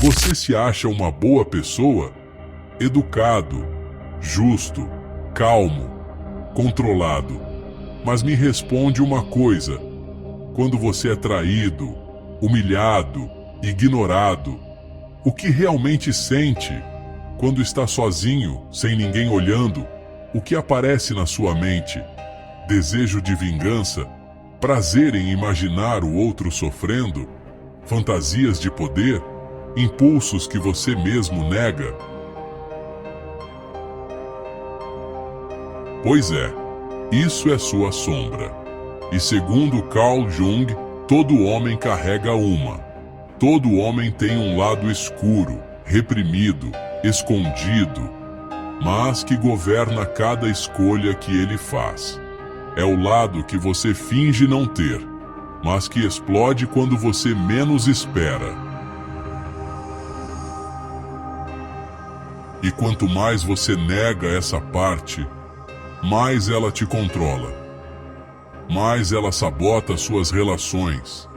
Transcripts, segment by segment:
Você se acha uma boa pessoa? Educado, justo, calmo, controlado. Mas me responde uma coisa: quando você é traído, humilhado, ignorado, o que realmente sente? Quando está sozinho, sem ninguém olhando, o que aparece na sua mente? Desejo de vingança? Prazer em imaginar o outro sofrendo? Fantasias de poder? Impulsos que você mesmo nega? Pois é, isso é sua sombra. E segundo Carl Jung, todo homem carrega uma. Todo homem tem um lado escuro, reprimido, escondido, mas que governa cada escolha que ele faz. É o lado que você finge não ter, mas que explode quando você menos espera. E quanto mais você nega essa parte, mais ela te controla. Mais ela sabota suas relações.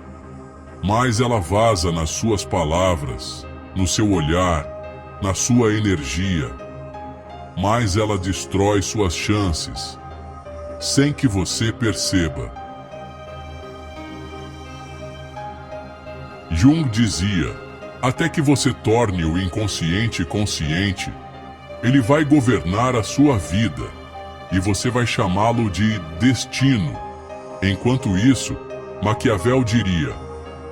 Mais ela vaza nas suas palavras, no seu olhar, na sua energia. Mais ela destrói suas chances, sem que você perceba. Jung dizia: até que você torne o inconsciente consciente, ele vai governar a sua vida, e você vai chamá-lo de destino. Enquanto isso, Maquiavel diria: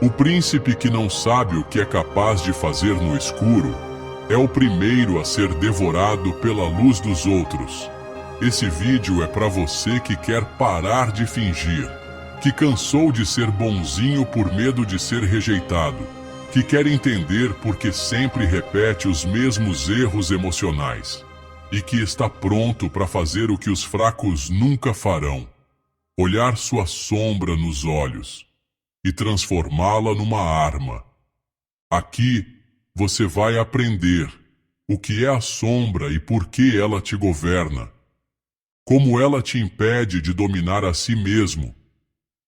o príncipe que não sabe o que é capaz de fazer no escuro é o primeiro a ser devorado pela luz dos outros. Esse vídeo é para você que quer parar de fingir, que cansou de ser bonzinho por medo de ser rejeitado, que quer entender por que sempre repete os mesmos erros emocionais e que está pronto para fazer o que os fracos nunca farão: olhar sua sombra nos olhos e transformá-la numa arma. Aqui você vai aprender o que é a sombra e por que ela te governa, como ela te impede de dominar a si mesmo,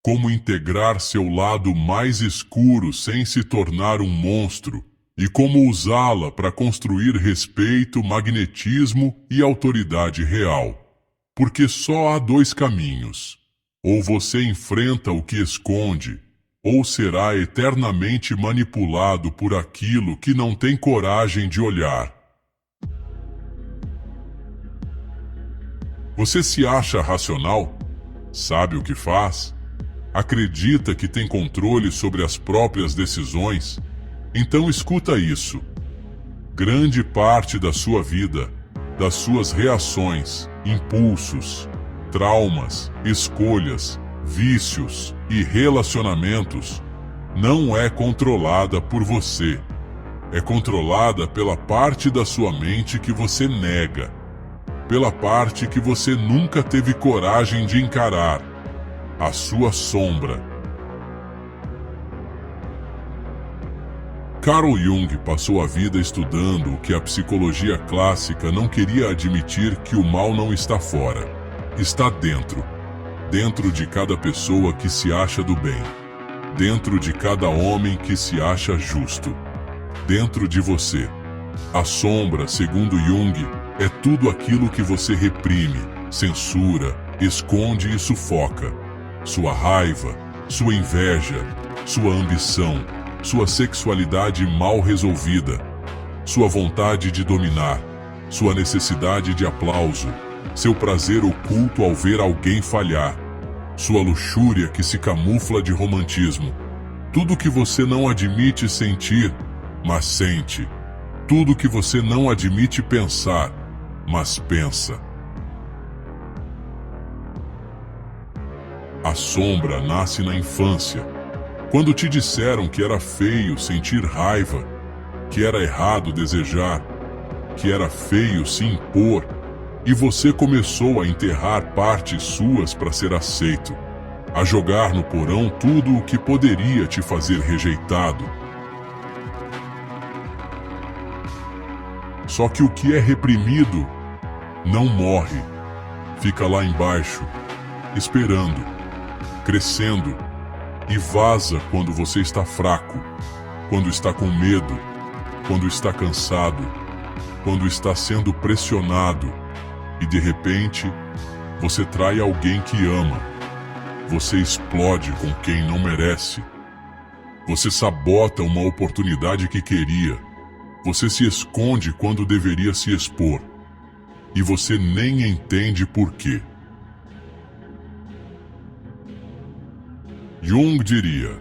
como integrar seu lado mais escuro sem se tornar um monstro, e como usá-la para construir respeito, magnetismo e autoridade real. Porque só há dois caminhos: ou você enfrenta o que esconde, ou será eternamente manipulado por aquilo que não tem coragem de olhar. Você se acha racional? Sabe o que faz? Acredita que tem controle sobre as próprias decisões? Então escuta isso. Grande parte da sua vida, das suas reações, impulsos, traumas, escolhas, vícios e relacionamentos não é controlada por você. É controlada pela parte da sua mente que você nega, pela parte que você nunca teve coragem de encarar, a sua sombra. Carl Jung passou a vida estudando o que a psicologia clássica não queria admitir: que o mal não está fora, está dentro. Dentro de cada pessoa que se acha do bem. Dentro de cada homem que se acha justo. Dentro de você. A sombra, segundo Jung, é tudo aquilo que você reprime, censura, esconde e sufoca. Sua raiva, sua inveja, sua ambição, sua sexualidade mal resolvida, sua vontade de dominar, sua necessidade de aplauso, seu prazer oculto ao ver alguém falhar, sua luxúria que se camufla de romantismo. Tudo que você não admite sentir, mas sente. Tudo que você não admite pensar, mas pensa. A sombra nasce na infância, quando te disseram que era feio sentir raiva, que era errado desejar, que era feio se impor, e você começou a enterrar partes suas para ser aceito, a jogar no porão tudo o que poderia te fazer rejeitado. Só que o que é reprimido não morre, fica lá embaixo, esperando, crescendo, e vaza quando você está fraco, quando está com medo, quando está cansado, quando está sendo pressionado e de repente você trai alguém que ama. Você explode com quem não merece. Você sabota uma oportunidade que queria. Você se esconde quando deveria se expor. E você nem entende por quê. Jung diria: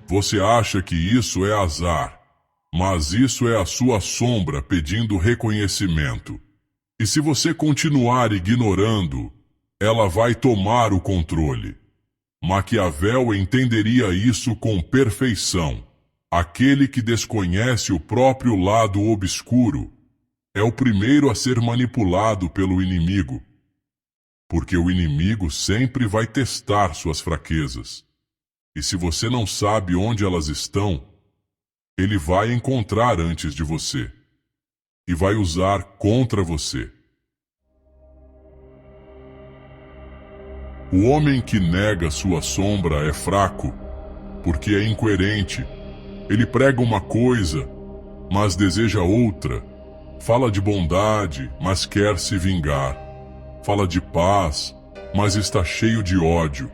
você acha que isso é azar, mas isso é a sua sombra pedindo reconhecimento. E se você continuar ignorando, ela vai tomar o controle. Maquiavel entenderia isso com perfeição. Aquele que desconhece o próprio lado obscuro é o primeiro a ser manipulado pelo inimigo. Porque o inimigo sempre vai testar suas fraquezas. E se você não sabe onde elas estão, ele vai encontrar antes de você. E vai usar contra você. O homem que nega sua sombra é fraco, porque é incoerente. Ele prega uma coisa, mas deseja outra. Fala de bondade, mas quer se vingar. Fala de paz, mas está cheio de ódio.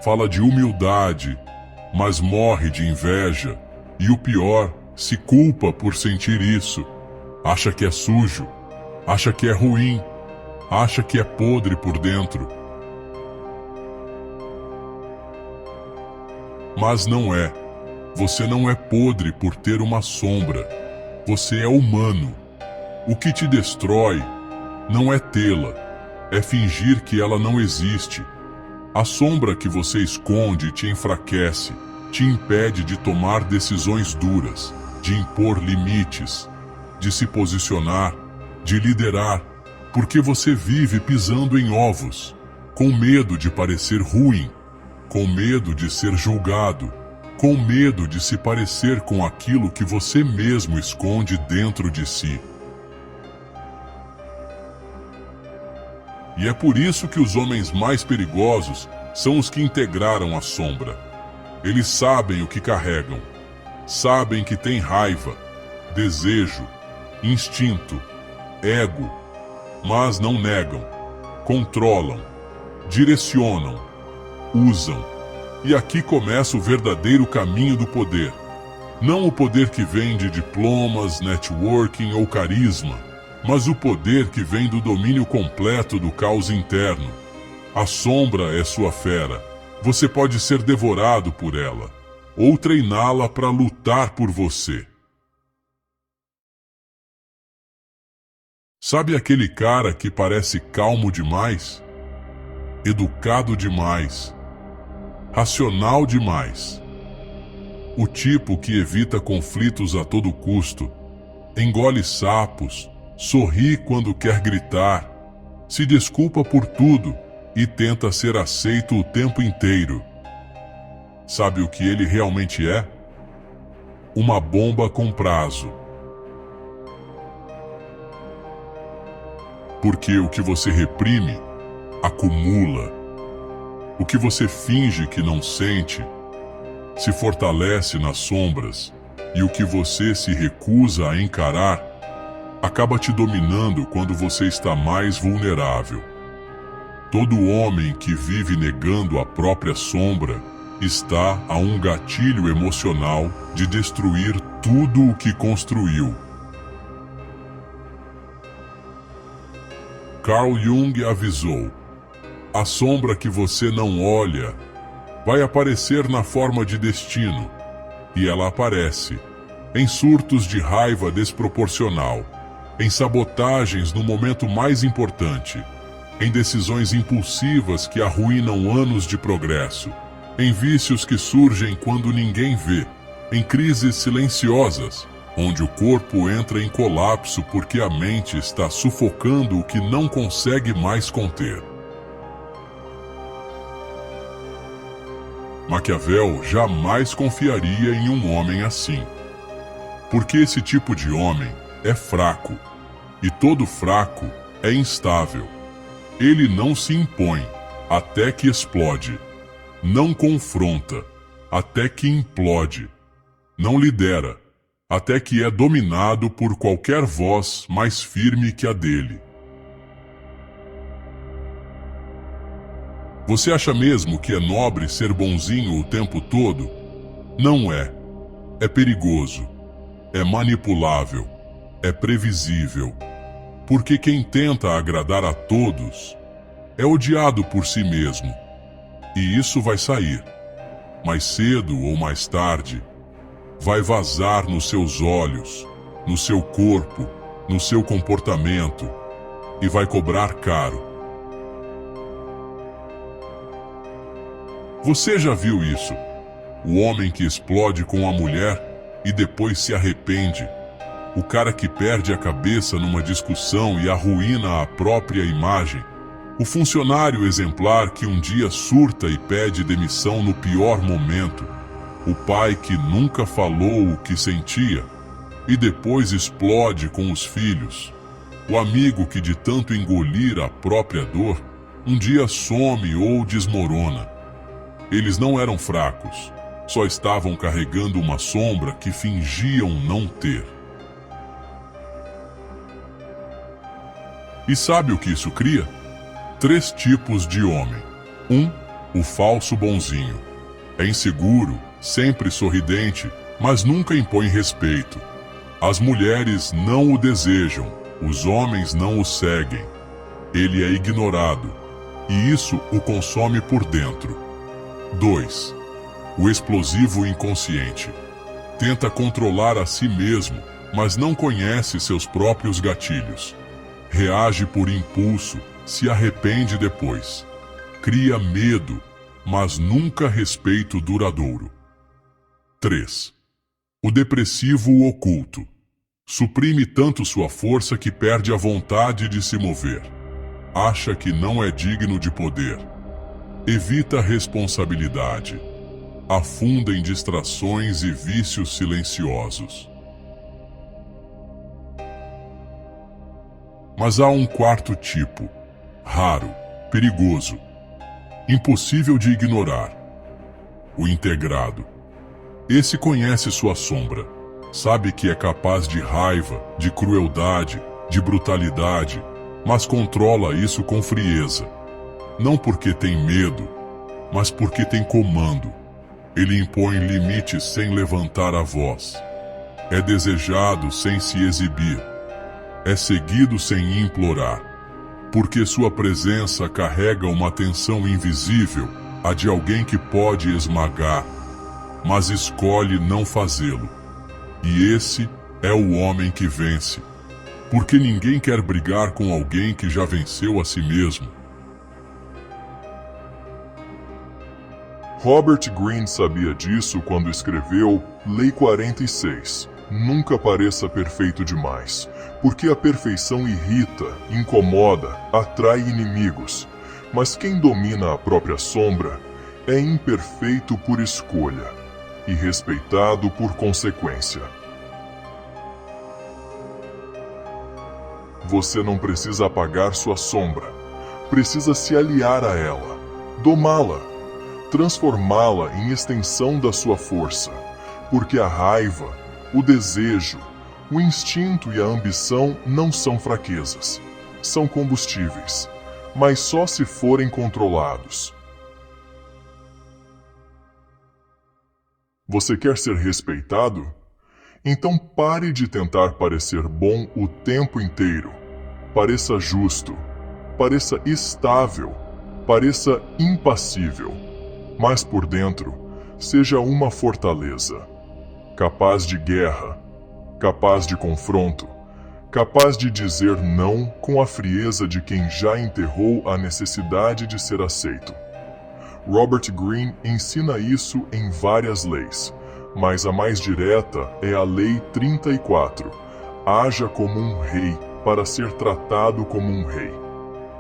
Fala de humildade, mas morre de inveja. E o pior, se culpa por sentir isso. Acha que é sujo, acha que é ruim, acha que é podre por dentro. Mas não é. Você não é podre por ter uma sombra. Você é humano. O que te destrói não é tê-la, é fingir que ela não existe. A sombra que você esconde te enfraquece, te impede de tomar decisões duras, de impor limites, de se posicionar, de liderar, porque você vive pisando em ovos, com medo de parecer ruim, com medo de ser julgado, com medo de se parecer com aquilo que você mesmo esconde dentro de si. E é por isso que os homens mais perigosos são os que integraram a sombra. Eles sabem o que carregam, sabem que têm raiva, desejo, instinto, ego, mas não negam, controlam, direcionam, usam. E aqui começa o verdadeiro caminho do poder. Não o poder que vem de diplomas, networking ou carisma, mas o poder que vem do domínio completo do caos interno. A sombra é sua fera. Você pode ser devorado por ela, ou treiná-la para lutar por você. Sabe aquele cara que parece calmo demais? Educado demais? Racional demais? O tipo que evita conflitos a todo custo, engole sapos, sorri quando quer gritar, se desculpa por tudo e tenta ser aceito o tempo inteiro. Sabe o que ele realmente é? Uma bomba com prazo. Porque o que você reprime, acumula. O que você finge que não sente, se fortalece nas sombras, e o que você se recusa a encarar, acaba te dominando quando você está mais vulnerável. Todo homem que vive negando a própria sombra está a um gatilho emocional de destruir tudo o que construiu. Carl Jung avisou: a sombra que você não olha vai aparecer na forma de destino, e ela aparece em surtos de raiva desproporcional, em sabotagens no momento mais importante, em decisões impulsivas que arruinam anos de progresso, em vícios que surgem quando ninguém vê, em crises silenciosas, onde o corpo entra em colapso porque a mente está sufocando o que não consegue mais conter. Maquiavel jamais confiaria em um homem assim, porque esse tipo de homem é fraco, e todo fraco é instável. Ele não se impõe até que explode, não confronta até que implode, não lidera até que é dominado por qualquer voz mais firme que a dele. Você acha mesmo que é nobre ser bonzinho o tempo todo? Não é. É perigoso. É manipulável. É previsível. Porque quem tenta agradar a todos é odiado por si mesmo. E isso vai sair. Mais cedo ou mais tarde, vai vazar nos seus olhos, no seu corpo, no seu comportamento e vai cobrar caro. Você já viu isso? O homem que explode com a mulher e depois se arrepende. O cara que perde a cabeça numa discussão e arruína a própria imagem. O funcionário exemplar que um dia surta e pede demissão no pior momento. O pai que nunca falou o que sentia e depois explode com os filhos. O amigo que de tanto engolir a própria dor, um dia some ou desmorona. Eles não eram fracos, só estavam carregando uma sombra que fingiam não ter. E sabe o que isso cria? 3 tipos de homem. 1. O falso bonzinho. É inseguro, sempre sorridente, mas nunca impõe respeito. As mulheres não o desejam, os homens não o seguem. Ele é ignorado, e isso o consome por dentro. 2. O explosivo inconsciente. Tenta controlar a si mesmo, mas não conhece seus próprios gatilhos. Reage por impulso, se arrepende depois. Cria medo, mas nunca respeito duradouro. 3. O depressivo oculto. Suprime tanto sua força que perde a vontade de se mover. Acha que não é digno de poder. Evita responsabilidade. Afunda em distrações e vícios silenciosos. Mas há um 4º tipo, raro, perigoso, impossível de ignorar. O integrado. Esse conhece sua sombra, sabe que é capaz de raiva, de crueldade, de brutalidade, mas controla isso com frieza. Não porque tem medo, mas porque tem comando. Ele impõe limites sem levantar a voz. É desejado sem se exibir. É seguido sem implorar. Porque sua presença carrega uma tensão invisível, a de alguém que pode esmagar, mas escolhe não fazê-lo. E esse é o homem que vence. Porque ninguém quer brigar com alguém que já venceu a si mesmo. Robert Greene sabia disso quando escreveu Lei 46. Nunca pareça perfeito demais, porque a perfeição irrita, incomoda, atrai inimigos. Mas quem domina a própria sombra é imperfeito por escolha e respeitado por consequência. Você não precisa apagar sua sombra, precisa se aliar a ela, domá-la, transformá-la em extensão da sua força, porque a raiva, o desejo, o instinto e a ambição não são fraquezas, são combustíveis, mas só se forem controlados. Você quer ser respeitado? Então pare de tentar parecer bom o tempo inteiro. Pareça justo, pareça estável, pareça impassível. Mas por dentro, seja uma fortaleza, capaz de guerra, capaz de confronto, capaz de dizer não com a frieza de quem já enterrou a necessidade de ser aceito. Robert Greene ensina isso em várias leis, mas a mais direta é a Lei 34. Haja como um rei para ser tratado como um rei.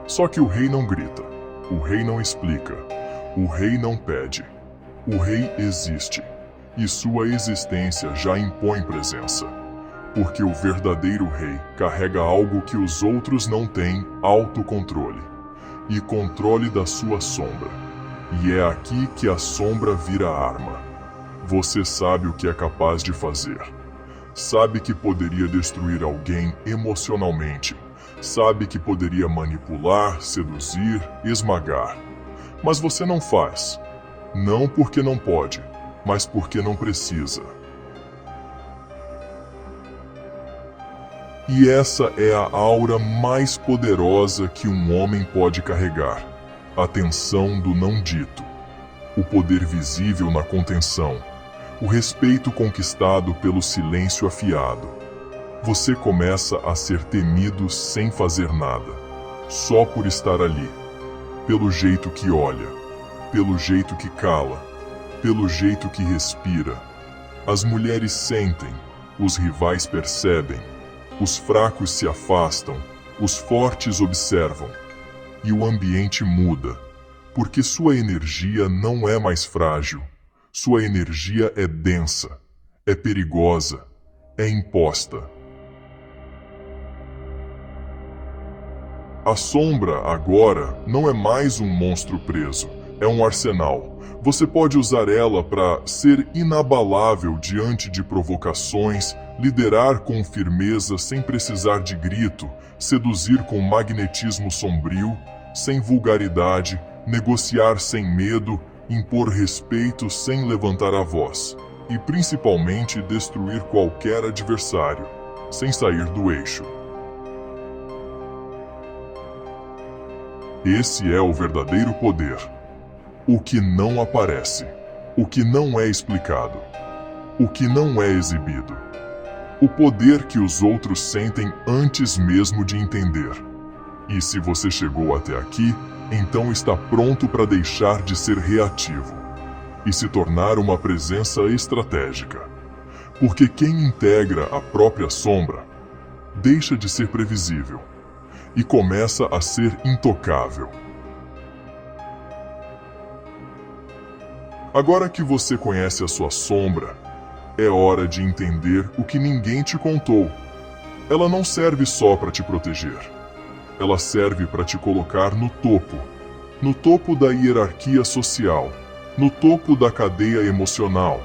Só que o rei não grita, o rei não explica. O rei não pede. O rei existe, e sua existência já impõe presença. Porque o verdadeiro rei carrega algo que os outros não têm: autocontrole e controle da sua sombra. E é aqui que a sombra vira arma. Você sabe o que é capaz de fazer. Sabe que poderia destruir alguém emocionalmente. Sabe que poderia manipular, seduzir, esmagar. Mas você não faz. Não porque não pode, mas porque não precisa. E essa é a aura mais poderosa que um homem pode carregar. A tensão do não dito. O poder visível na contenção. O respeito conquistado pelo silêncio afiado. Você começa a ser temido sem fazer nada. Só por estar ali. Pelo jeito que olha. Pelo jeito que cala. Pelo jeito que respira. As mulheres sentem. Os rivais percebem. Os fracos se afastam. Os fortes observam. E o ambiente muda. Porque sua energia não é mais frágil. Sua energia é densa. É perigosa. É imposta. A sombra, agora, não é mais um monstro preso. É um arsenal. Você pode usar ela para ser inabalável diante de provocações, liderar com firmeza sem precisar de grito, seduzir com magnetismo sombrio, sem vulgaridade, negociar sem medo, impor respeito sem levantar a voz, e principalmente destruir qualquer adversário, sem sair do eixo. Esse é o verdadeiro poder. O que não aparece, o que não é explicado, o que não é exibido. O poder que os outros sentem antes mesmo de entender. E se você chegou até aqui, então está pronto para deixar de ser reativo e se tornar uma presença estratégica. Porque quem integra a própria sombra deixa de ser previsível e começa a ser intocável. Agora que você conhece a sua sombra, é hora de entender o que ninguém te contou. Ela não serve só para te proteger. Ela serve para te colocar no topo da hierarquia social, no topo da cadeia emocional,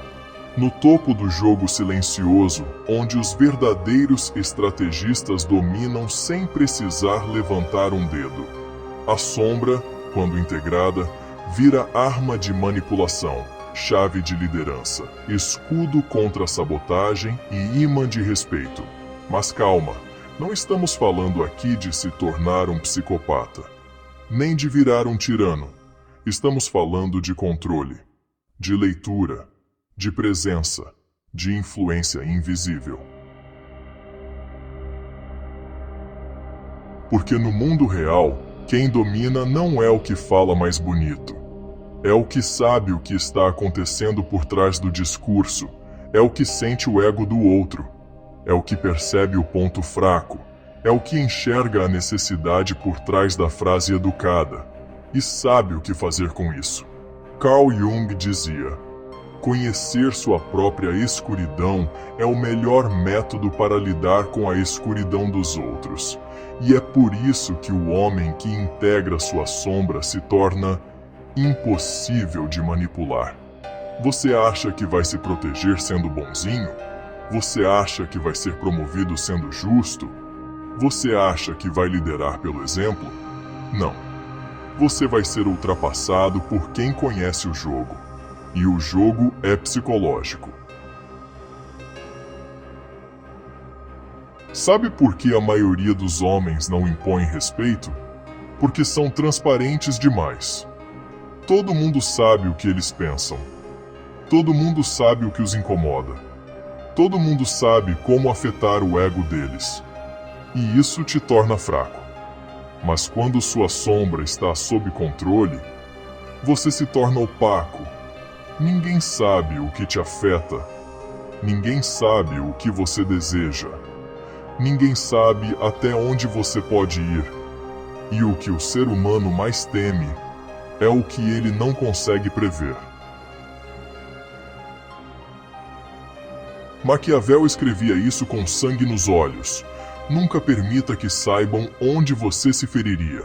no topo do jogo silencioso, onde os verdadeiros estrategistas dominam sem precisar levantar um dedo. A sombra, quando integrada, vira arma de manipulação, chave de liderança, escudo contra a sabotagem e imã de respeito. Mas calma, não estamos falando aqui de se tornar um psicopata, nem de virar um tirano. Estamos falando de controle, de leitura, de presença, de influência invisível. Porque no mundo real, quem domina não é o que fala mais bonito. É o que sabe o que está acontecendo por trás do discurso. É o que sente o ego do outro. É o que percebe o ponto fraco. É o que enxerga a necessidade por trás da frase educada. E sabe o que fazer com isso. Carl Jung dizia: conhecer sua própria escuridão é o melhor método para lidar com a escuridão dos outros. E é por isso que o homem que integra sua sombra se torna impossível de manipular. Você acha que vai se proteger sendo bonzinho? Você acha que vai ser promovido sendo justo? Você acha que vai liderar pelo exemplo? Não. Você vai ser ultrapassado por quem conhece o jogo. E o jogo é psicológico. Sabe por que a maioria dos homens não impõe respeito? Porque são transparentes demais. Todo mundo sabe o que eles pensam. Todo mundo sabe o que os incomoda. Todo mundo sabe como afetar o ego deles. E isso te torna fraco. Mas quando sua sombra está sob controle, você se torna opaco. Ninguém sabe o que te afeta. Ninguém sabe o que você deseja. Ninguém sabe até onde você pode ir. E o que o ser humano mais teme é o que ele não consegue prever. Maquiavel escrevia isso com sangue nos olhos. Nunca permita que saibam onde você se feriria.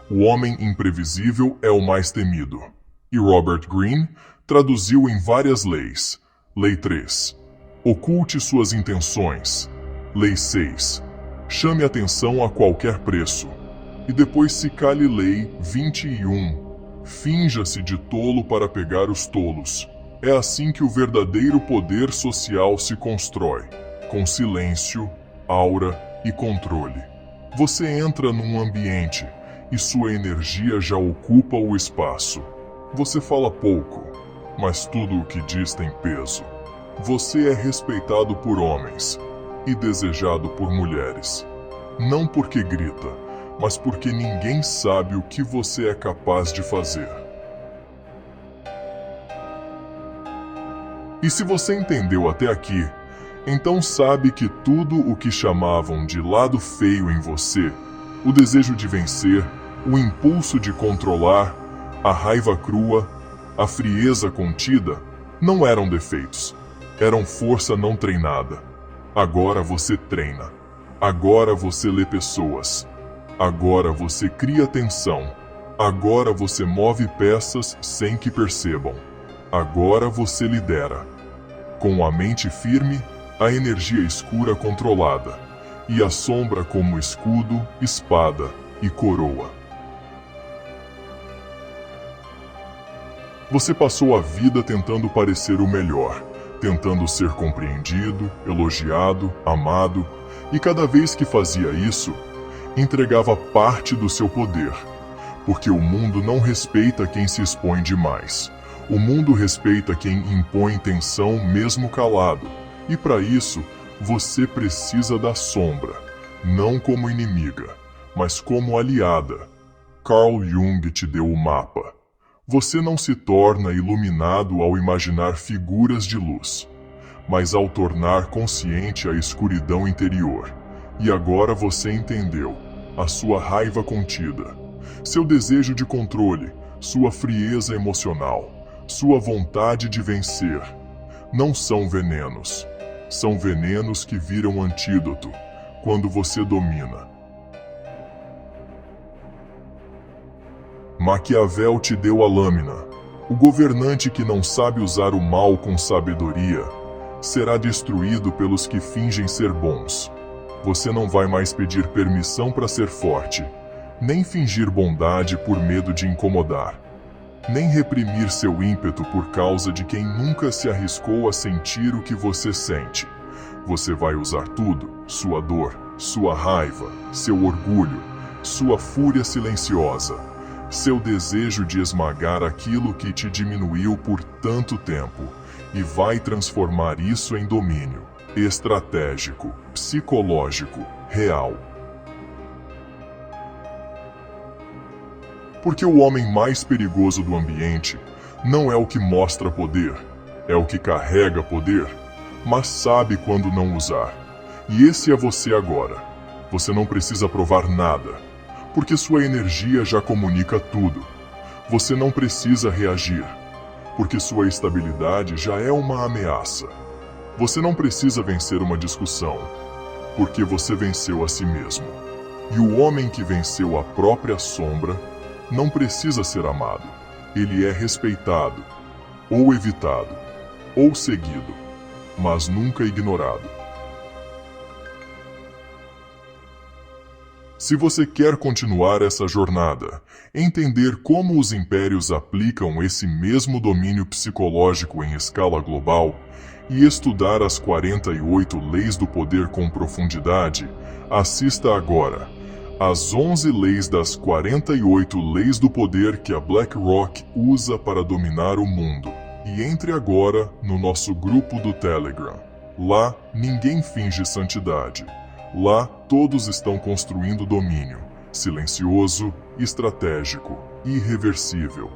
O homem imprevisível é o mais temido. E Robert Greene traduziu em várias leis. Lei 3. Oculte suas intenções. Lei 6. Chame atenção a qualquer preço. E depois se cale. Lei 21. Finja-se de tolo para pegar os tolos. É assim que o verdadeiro poder social se constrói, com silêncio, aura e controle. Você entra num ambiente e sua energia já ocupa o espaço. Você fala pouco, mas tudo o que diz tem peso. Você é respeitado por homens e desejado por mulheres. Não porque grita, mas porque ninguém sabe o que você é capaz de fazer. E se você entendeu até aqui, então sabe que tudo o que chamavam de lado feio em você, o desejo de vencer, o impulso de controlar, a raiva crua, a frieza contida, não eram defeitos, eram força não treinada. Agora você treina. Agora você lê pessoas. Agora você cria tensão. Agora você move peças sem que percebam. Agora você lidera. Com a mente firme, a energia escura controlada, e a sombra como escudo, espada e coroa. Você passou a vida tentando parecer o melhor, tentando ser compreendido, elogiado, amado, e cada vez que fazia isso, entregava parte do seu poder, porque o mundo não respeita quem se expõe demais. O mundo respeita quem impõe tensão mesmo calado, e para isso, você precisa da sombra, não como inimiga, mas como aliada. Carl Jung te deu o mapa. Você não se torna iluminado ao imaginar figuras de luz, mas ao tornar consciente a escuridão interior. E agora você entendeu a sua raiva contida, seu desejo de controle, sua frieza emocional, sua vontade de vencer. Não são venenos. São venenos que viram antídoto quando você domina. Maquiavel te deu a lâmina. O governante que não sabe usar o mal com sabedoria será destruído pelos que fingem ser bons. Você não vai mais pedir permissão para ser forte, nem fingir bondade por medo de incomodar, nem reprimir seu ímpeto por causa de quem nunca se arriscou a sentir o que você sente. Você vai usar tudo: sua dor, sua raiva, seu orgulho, sua fúria silenciosa, seu desejo de esmagar aquilo que te diminuiu por tanto tempo, e vai transformar isso em domínio estratégico, psicológico, real. Porque o homem mais perigoso do ambiente não é o que mostra poder, é o que carrega poder, mas sabe quando não usar. E esse é você agora. Você não precisa provar nada, porque sua energia já comunica tudo. Você não precisa reagir, porque sua estabilidade já é uma ameaça. Você não precisa vencer uma discussão, porque você venceu a si mesmo. E o homem que venceu a própria sombra não precisa ser amado. Ele é respeitado, ou evitado, ou seguido, mas nunca ignorado. Se você quer continuar essa jornada, entender como os impérios aplicam esse mesmo domínio psicológico em escala global, e estudar as 48 leis do poder com profundidade, assista agora às 11 leis das 48 leis do poder que a BlackRock usa para dominar o mundo. E entre agora no nosso grupo do Telegram. Lá, ninguém finge santidade. Lá, todos estão construindo domínio, silencioso, estratégico, irreversível.